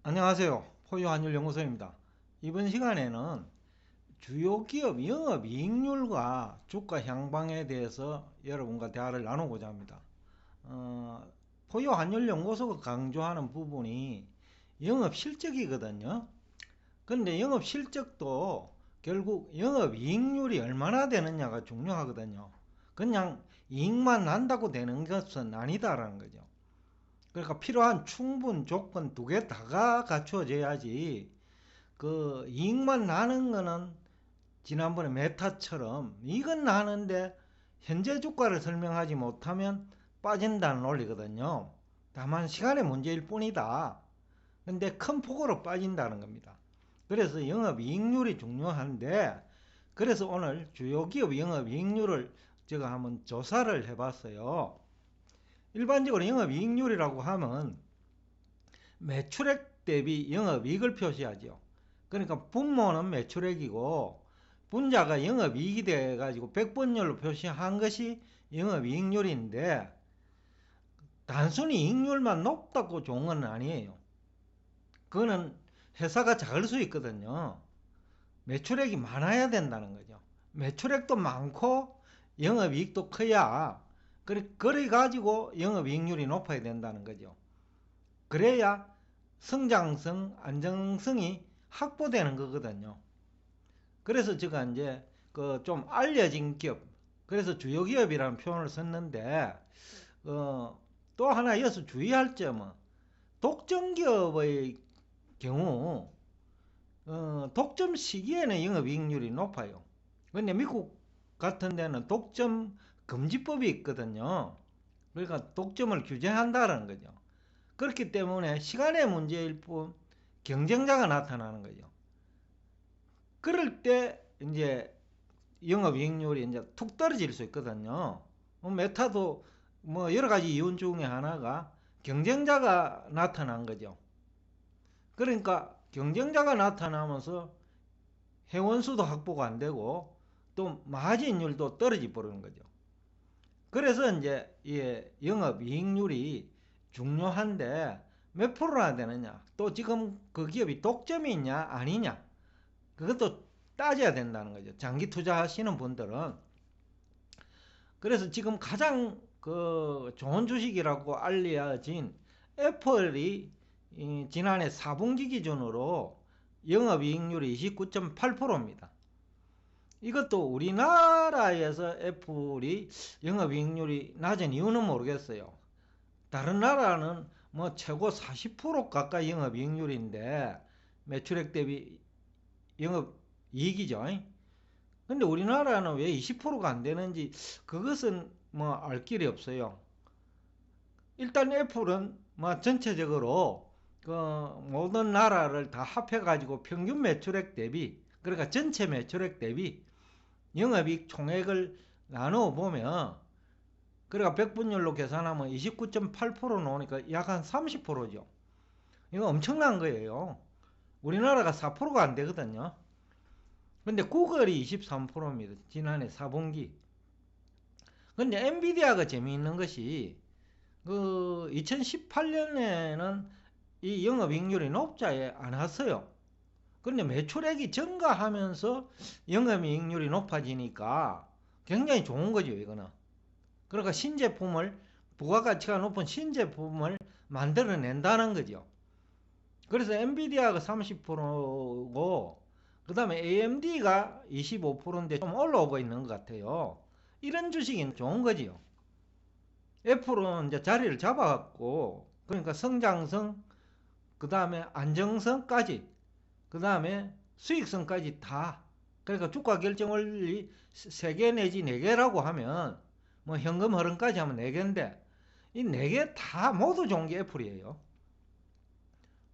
안녕하세요. 포유환율연구소입니다. 이번 시간에는 주요 기업 영업이익률과 주가 향방에 대해서 여러분과 대화를 나누고자 합니다. 포유환율연구소가 강조하는 부분이 영업실적이거든요. 그런데 영업실적도 결국 영업이익률이 얼마나 되느냐가 중요하거든요. 그냥 이익만 난다고 되는 것은 아니다라는 거죠. 그러니까 필요한 충분 조건 두 개 다가 갖추어져야지 그 이익만 나는 거는 지난번에 메타처럼 이건 나는데 현재 주가를 설명하지 못하면 빠진다는 논리거든요. 다만 시간의 문제일 뿐이다. 근데 큰 폭으로 빠진다는 겁니다. 그래서 영업이익률이 중요한데, 그래서 오늘 주요 기업 영업이익률을 제가 한번 조사를 해봤어요. 일반적으로 영업이익률이라고 하면 매출액 대비 영업이익을 표시하죠. 그러니까 분모는 매출액이고 분자가 영업이익이 돼가지고 백분율로 표시한 것이 영업이익률인데, 단순히 이익률만 높다고 좋은 건 아니에요. 그거는 회사가 작을 수 있거든요. 매출액이 많아야 된다는 거죠. 매출액도 많고 영업이익도 커야, 그래 가지고 영업이익률이 높아야 된다는 거죠. 그래야 성장성, 안정성이 확보되는 거거든요. 그래서 제가 이제 그 좀 알려진 기업, 그래서 주요 기업이라는 표현을 썼는데, 또 하나 이어서 주의할 점은 독점 기업의 경우 독점 시기에는 영업이익률이 높아요. 근데 미국 같은 데는 독점 금지법이 있거든요. 그러니까 독점을 규제한다는 거죠. 그렇기 때문에 시간의 문제일 뿐 경쟁자가 나타나는 거죠. 그럴 때 이제 영업이익률이 이제 툭 떨어질 수 있거든요. 메타도 뭐 여러 가지 이유 중에 하나가 경쟁자가 나타난 거죠. 그러니까 경쟁자가 나타나면서 회원수도 확보가 안 되고 또 마진율도 떨어져 버리는 거죠. 그래서 이제 영업이익률이 중요한데 몇 프로나 되느냐, 또 지금 그 기업이 독점이 있냐 아니냐, 그것도 따져야 된다는 거죠. 장기 투자하시는 분들은. 그래서 지금 가장 그 좋은 주식이라고 알려진 애플이 지난해 4분기 기준으로 영업이익률이 29.8%입니다. 이것도 우리나라에서 애플이 영업이익률이 낮은 이유는 모르겠어요. 다른 나라는 뭐 최고 40% 가까이 영업이익률인데 매출액 대비 영업이익이죠. 근데 우리나라는 왜 20%가 안 되는지 그것은 뭐 알 길이 없어요. 일단 애플은 뭐 전체적으로 그 모든 나라를 다 합해가지고 평균 매출액 대비, 그러니까 전체 매출액 대비 영업이익 총액을 나누어 보면, 그러니까 백분율로 계산하면 29.8% 나오니까 약 한 30%죠. 이거 엄청난 거예요. 우리나라가 4%가 안 되거든요. 근데 구글이 23%입니다. 지난해 4분기. 근데 엔비디아가 재미있는 것이 그 2018년에는 이 영업이익률이 높지 않았어요. 그런데 매출액이 증가하면서 영업이익률이 높아지니까 굉장히 좋은 거죠, 이거는. 그러니까 신제품을, 부가가치가 높은 신제품을 만들어낸다는 거죠. 그래서 엔비디아가 30%고 그 다음에 AMD가 25%인데 좀 올라오고 있는 것 같아요. 이런 주식이 좋은 거지요. 애플은 이제 자리를 잡아갖고, 그러니까 성장성, 그 다음에 안정성까지, 그 다음에 수익성까지 다, 그러니까 주가 결정 원리 3개 내지 4개라고 하면 뭐 현금 흐름까지 하면 4개인데 이 4개 다 모두 좋은 게 애플이에요.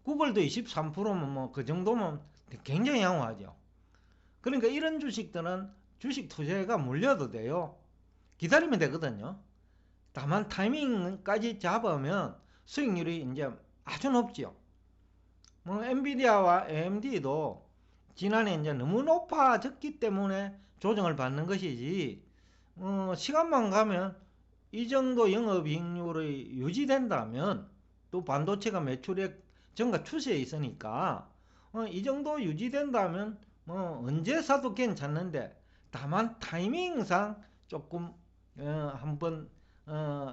구글도 23%면 뭐 그 정도면 굉장히 양호하죠. 그러니까 이런 주식들은 주식 투자가 물려도 돼요. 기다리면 되거든요. 다만 타이밍까지 잡으면 수익률이 이제 아주 높지요. 뭐 엔비디아와 AMD도 지난해 이제 너무 높아졌기 때문에 조정을 받는 것이지, 시간만 가면 이 정도 영업이익률이 유지된다면, 또 반도체가 매출액 증가 추세에 있으니까 이 정도 유지된다면 언제 사도 괜찮는데, 다만 타이밍상 조금 한번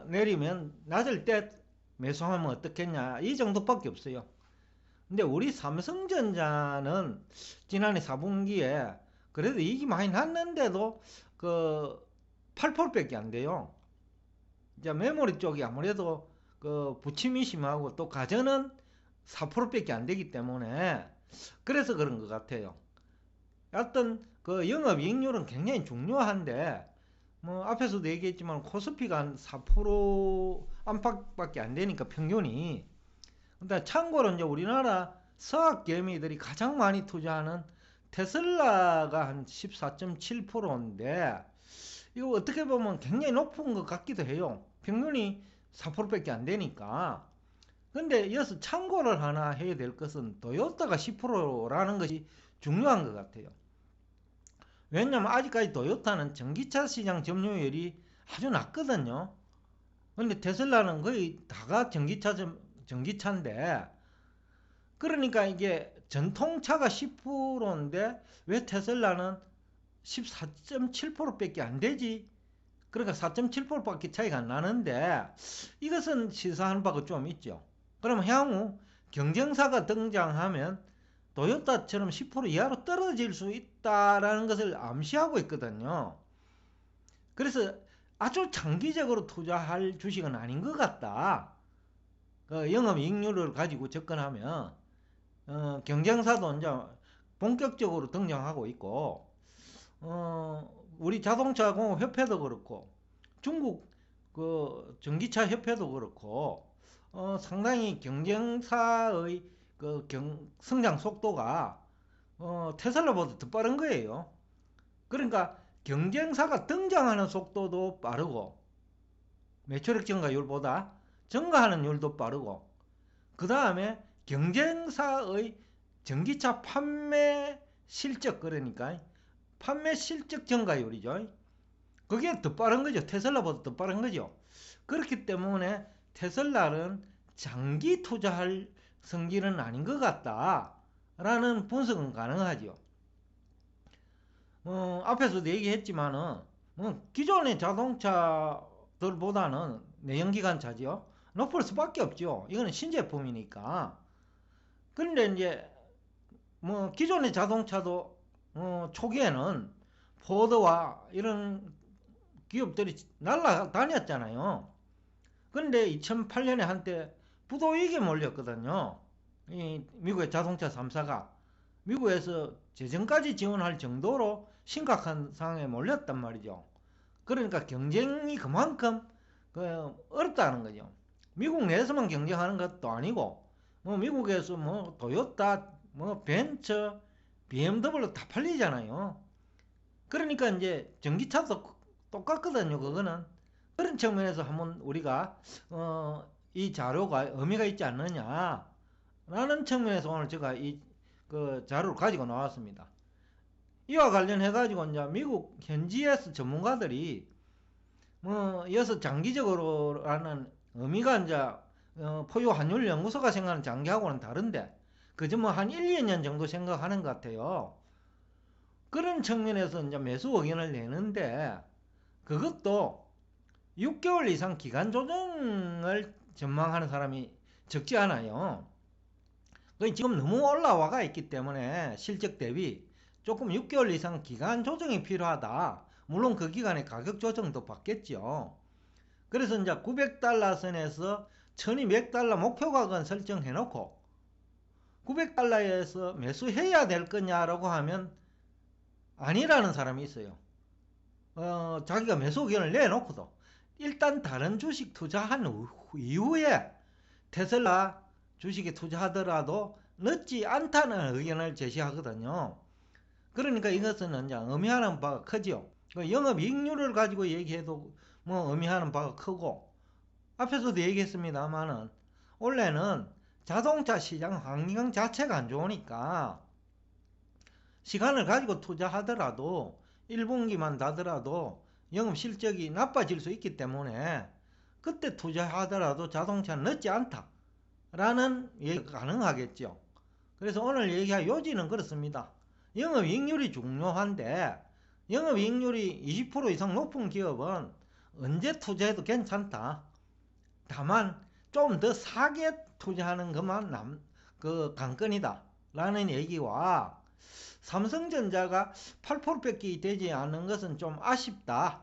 내리면 낮을 때 매수하면 어떻겠냐, 이 정도밖에 없어요. 근데 우리 삼성전자는 지난해 4분기에 그래도 이익이 많이 났는데도 그 8%밖에 안 돼요. 이제 메모리 쪽이 아무래도 그 부침이 심하고 또 가전은 4%밖에 안 되기 때문에 그래서 그런 것 같아요. 어떤 그 영업이익률은 굉장히 중요한데, 뭐 앞에서도 얘기했지만 코스피가 한 4% 안팎밖에 안 되니까 평균이. 근데 참고로 이제 우리나라 서학개미들이 가장 많이 투자하는 테슬라가 한 14.7%인데, 이거 어떻게 보면 굉장히 높은 것 같기도 해요. 평균이 4%밖에 안 되니까. 근데 이어서 참고를 하나 해야 될 것은 토요타가 10%라는 것이 중요한 것 같아요. 왜냐면 아직까지 토요타는 전기차 시장 점유율이 아주 낮거든요. 근데 테슬라는 거의 다가 전기차인데, 그러니까 이게 전통차가 10%인데 왜 테슬라는 14.7%밖에 안 되지? 그러니까 4.7%밖에 차이가 안 나는데, 이것은 시사하는 바가 좀 있죠. 그러면 향후 경쟁사가 등장하면 토요타처럼 10% 이하로 떨어질 수 있다라는 것을 암시하고 있거든요. 그래서 아주 장기적으로 투자할 주식은 아닌 것 같다. 그 영업이익률을 가지고 접근하면 경쟁사도 이제 본격적으로 등장하고 있고, 우리 자동차공업협회도 그렇고 중국 그 전기차 협회도 그렇고 상당히 경쟁사의 그 성장 속도가 테슬라보다 더 빠른 거예요. 그러니까 경쟁사가 등장하는 속도도 빠르고 매출액 증가율보다 증가하는 율도 빠르고, 그 다음에 경쟁사의 전기차 판매 실적, 그러니까 판매 실적 증가율이죠. 그게 더 빠른 거죠. 테슬라보다 더 빠른 거죠. 그렇기 때문에 테슬라는 장기 투자할 성질은 아닌 것 같다라는 분석은 가능하죠. 앞에서도 얘기했지만은 기존의 자동차들보다는 내연기관차죠. 높을 수밖에 없죠. 이거는 신제품이니까. 그런데 이제 뭐 기존의 자동차도 초기에는 포드와 이런 기업들이 날아다녔잖아요. 그런데 2008년에 한때 부도위기에 몰렸거든요. 이 미국의 자동차 3사가 미국에서 재정까지 지원할 정도로 심각한 상황에 몰렸단 말이죠. 그러니까 경쟁이 그만큼 어렵다는 거죠. 미국 내에서만 경쟁하는 것도 아니고 뭐 미국에서 뭐 토요타, 뭐 벤처, BMW 다 팔리잖아요. 그러니까 이제 전기차도 똑같거든요. 그거는 그런 측면에서 한번 우리가 이 자료가 의미가 있지 않느냐라는 측면에서 오늘 제가 이 그 자료를 가지고 나왔습니다. 이와 관련해 가지고 이제 미국 현지에서 전문가들이 이어서 장기적으로라는 의미가 이제 포유 환율 연구소가 생각하는 장기하고는 다른데 그저 뭐 한 1, 2년 정도 생각하는 것 같아요. 그런 측면에서 이제 매수 의견을 내는데, 그것도 6개월 이상 기간 조정을 전망하는 사람이 적지 않아요. 지금 너무 올라와가 있기 때문에 실적 대비 조금 6개월 이상 기간 조정이 필요하다. 물론 그 기간에 가격 조정도 받겠죠. 그래서 이제 900달러 선에서 1200달러 목표 가격은 설정해 놓고 900달러에서 매수해야 될 거냐라고 하면 아니라는 사람이 있어요. 자기가 매수 의견을 내놓고도 일단 다른 주식 투자한 이후에 테슬라 주식에 투자하더라도 늦지 않다는 의견을 제시하거든요. 그러니까 이것은 이제 의미하는 바가 크죠. 영업이익률을 가지고 얘기해도 뭐 의미하는 바가 크고, 앞에서도 얘기했습니다만은 원래는 자동차 시장 환경 자체가 안 좋으니까 시간을 가지고 투자하더라도 1분기만 가더라도 영업 실적이 나빠질 수 있기 때문에 그때 투자하더라도 자동차는 늦지 않다. 라는 얘기가 가능하겠죠. 그래서 오늘 얘기할 요지는 그렇습니다. 영업이익률이 중요한데 영업이익률이 20% 이상 높은 기업은 언제 투자해도 괜찮다. 다만 좀 더 사게 투자하는 것만 관건이다 라는 얘기와, 삼성전자가 8%밖에 되지 않는 것은 좀 아쉽다.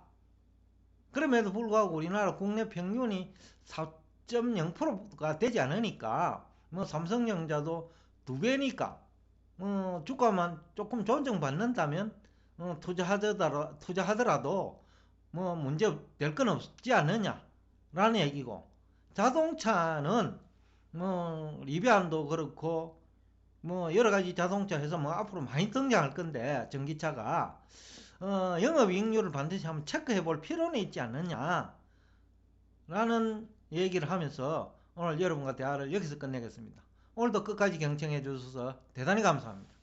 그럼에도 불구하고 우리나라 국내 평균이 4.0%가 되지 않으니까 뭐 삼성전자도 2배니까 주가만 조금 조정받는다면 투자하더라도 뭐 문제 될 건 없지 않느냐라는 얘기고, 자동차는 뭐 리비안도 그렇고 뭐 여러 가지 자동차 해서 뭐 앞으로 많이 등장할 건데 전기차가 영업이익률을 반드시 한번 체크해 볼 필요는 있지 않느냐 라는 얘기를 하면서 오늘 여러분과 대화를 여기서 끝내겠습니다. 오늘도 끝까지 경청해 주셔서 대단히 감사합니다.